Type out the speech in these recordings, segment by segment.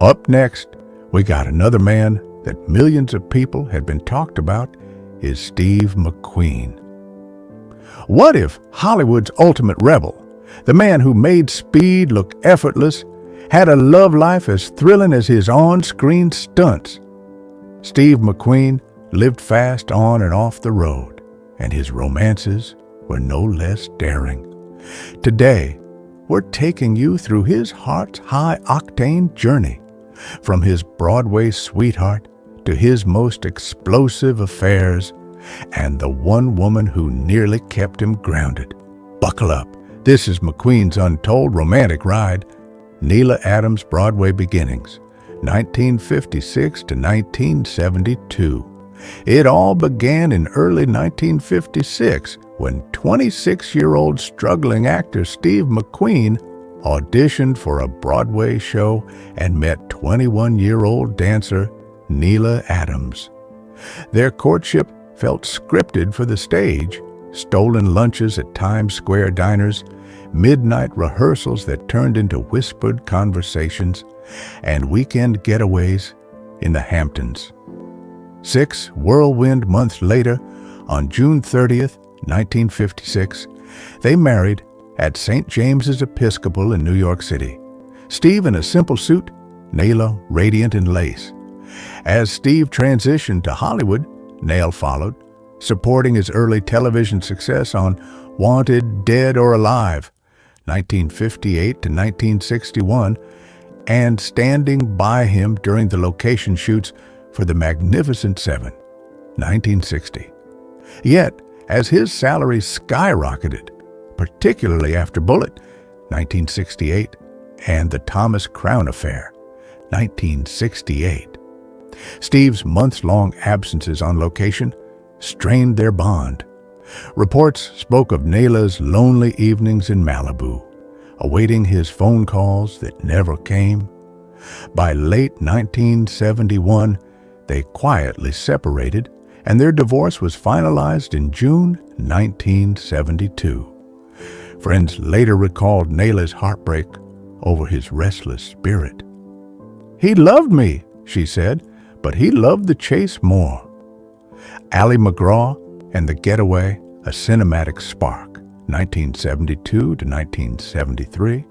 Up next, we got another man that millions of people had been talked about, is Steve McQueen. What if Hollywood's ultimate rebel, the man who made speed look effortless, had a love life as thrilling as his on-screen stunts? Steve McQueen lived fast on and off the road, and his romances were no less daring. Today, we're taking you through his heart's high-octane journey, from his Broadway sweetheart to his most explosive affairs, and the one woman who nearly kept him grounded. Buckle up. This is McQueen's untold romantic ride, Neile Adams' Broadway beginnings, 1956 to 1972. It all began in early 1956 when 26-year-old struggling actor Steve McQueen auditioned for a Broadway show and met 21-year-old dancer Neile Adams. Their courtship felt scripted for the stage: stolen lunches at Times Square diners, midnight rehearsals that turned into whispered conversations, and weekend getaways in the Hamptons. 6 whirlwind months later, on June 30th, 1956, they married at St. James's Episcopal in New York City. Steve in a simple suit, Neile radiant in lace. As Steve transitioned to Hollywood, Neile followed, supporting his early television success on Wanted, Dead or Alive, 1958 to 1961, and standing by him during the location shoots for The Magnificent Seven, 1960. Yet, as his salary skyrocketed, particularly after Bullitt, 1968, and The Thomas Crown Affair, 1968, Steve's months-long absences on location strained their bond. Reports spoke of Neile's lonely evenings in Malibu, awaiting his phone calls that never came. By late 1971, they quietly separated, and their divorce was finalized in June 1972. Friends later recalled Neile's heartbreak over his restless spirit. "He loved me," she said, "but he loved the chase more." Ali MacGraw and The Getaway, A Cinematic Spark, 1972 to 1973.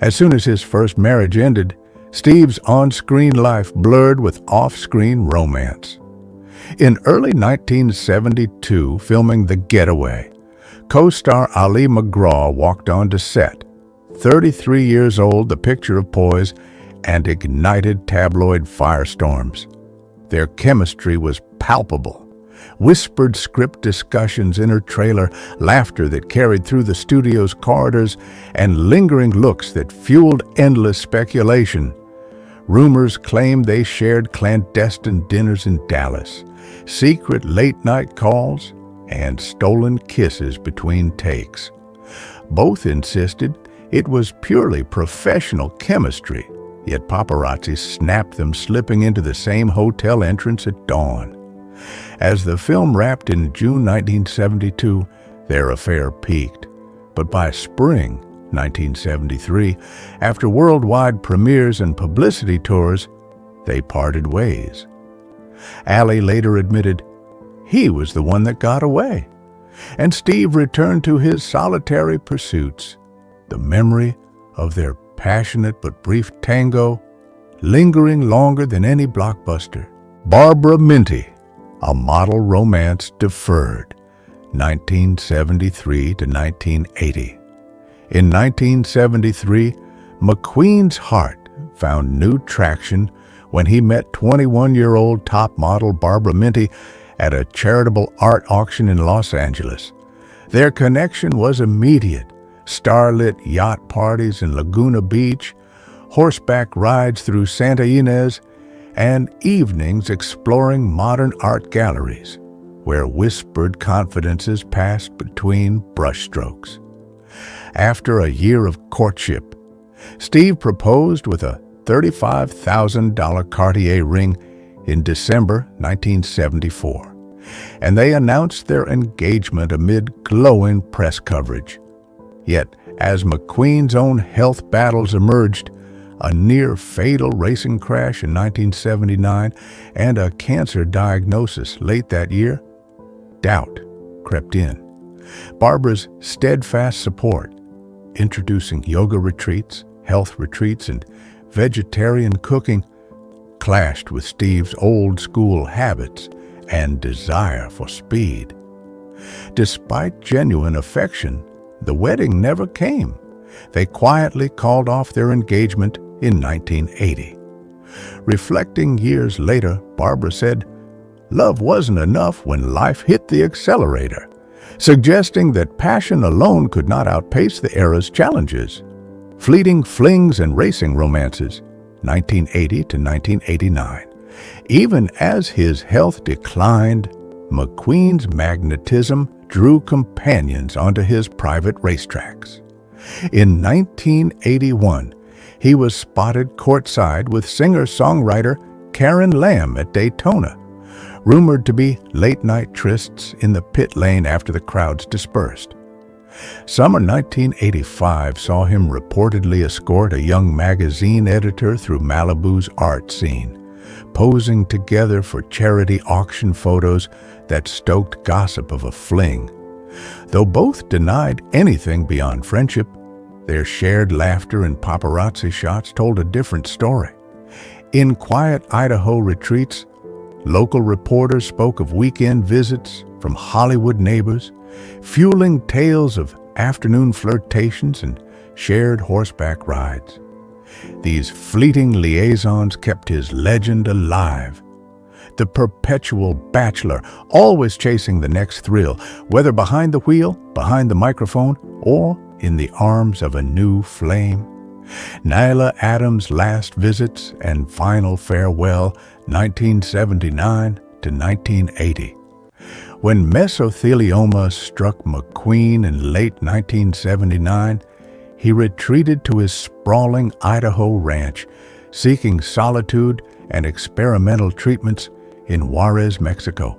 As soon as his first marriage ended, Steve's on-screen life blurred with off-screen romance. In early 1972, filming The Getaway, co-star Ali MacGraw walked onto set, 33 years old, the picture of poise, and ignited tabloid firestorms. Their chemistry was palpable. Whispered script discussions in her trailer, laughter that carried through the studio's corridors, and lingering looks that fueled endless speculation. Rumors claimed they shared clandestine dinners in Dallas, secret late-night calls, and stolen kisses between takes. Both insisted it was purely professional chemistry, yet paparazzi snapped them slipping into the same hotel entrance at dawn. As the film wrapped in June 1972, their affair peaked. But by spring 1973, after worldwide premieres and publicity tours, they parted ways. Ali later admitted he was the one that got away, and Steve returned to his solitary pursuits. The memory of their passionate but brief tango, lingering longer than any blockbuster. Barbara Minty, A Model Romance Deferred, 1973 to 1980. In 1973, McQueen's heart found new traction when he met 21-year-old top model Barbara Minty at a charitable art auction in Los Angeles. Their connection was immediate. Starlit yacht parties in Laguna Beach, horseback rides through Santa Ynez, and evenings exploring modern art galleries, where whispered confidences passed between brushstrokes. After a year of courtship, Steve proposed with a $35,000 Cartier ring in December 1974, and they announced their engagement amid glowing press coverage. Yet, as McQueen's own health battles emerged, a near-fatal racing crash in 1979, and a cancer diagnosis late that year, doubt crept in. Barbara's steadfast support, introducing yoga retreats, health retreats, and vegetarian cooking, clashed with Steve's old-school habits and desire for speed. Despite genuine affection, the wedding never came. They quietly called off their engagement in 1980. Reflecting years later, Barbara said, "Love wasn't enough when life hit the accelerator," suggesting that passion alone could not outpace the era's challenges. Fleeting flings and racing romances, 1980 to 1989. Even as his health declined, McQueen's magnetism drew companions onto his private racetracks. In 1981, he was spotted courtside with singer-songwriter Karen Lamb at Daytona, rumored to be late-night trysts in the pit lane after the crowds dispersed. Summer 1985 saw him reportedly escort a young magazine editor through Malibu's art scene, posing together for charity auction photos that stoked gossip of a fling. Though both denied anything beyond friendship, their shared laughter and paparazzi shots told a different story. In quiet Idaho retreats, local reporters spoke of weekend visits from Hollywood neighbors, fueling tales of afternoon flirtations and shared horseback rides. These fleeting liaisons kept his legend alive. The perpetual bachelor, always chasing the next thrill, whether behind the wheel, behind the microphone, or in the arms of a new flame. Neile Adams' last visits and final farewell, 1979 to 1980. When mesothelioma struck McQueen in late 1979, he retreated to his sprawling Idaho ranch, seeking solitude and experimental treatments in Juarez, Mexico.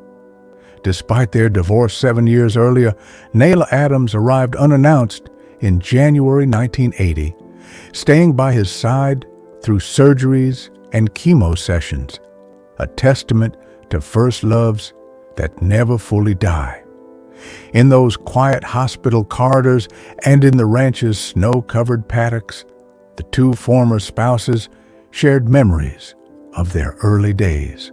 Despite their divorce 7 years earlier, Neile Adams arrived unannounced in January 1980, staying by his side through surgeries and chemo sessions, a testament to first loves that never fully die. In those quiet hospital corridors and in the ranch's snow-covered paddocks, the two former spouses shared memories of their early days.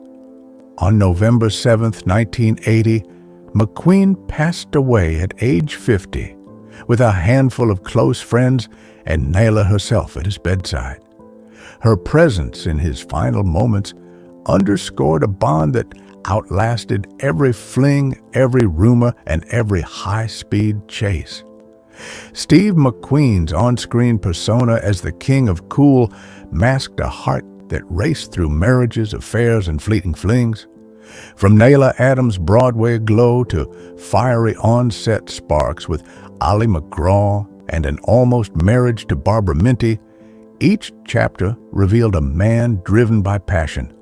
On November 7, 1980, McQueen passed away at age 50, with a handful of close friends and Neile herself at his bedside. Her presence in his final moments underscored a bond that outlasted every fling, every rumor, and every high-speed chase. Steve McQueen's on-screen persona as the king of cool masked a heart that raced through marriages, affairs, and fleeting flings. From Neile Adams' Broadway glow to fiery on-set sparks with Ali MacGraw and an almost marriage to Barbara Minty, each chapter revealed a man driven by passion,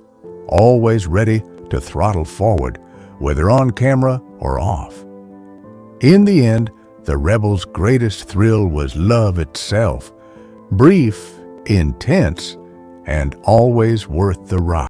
always ready to throttle forward, whether on camera or off. In the end, the rebel's greatest thrill was love itself, brief, intense, and always worth the ride.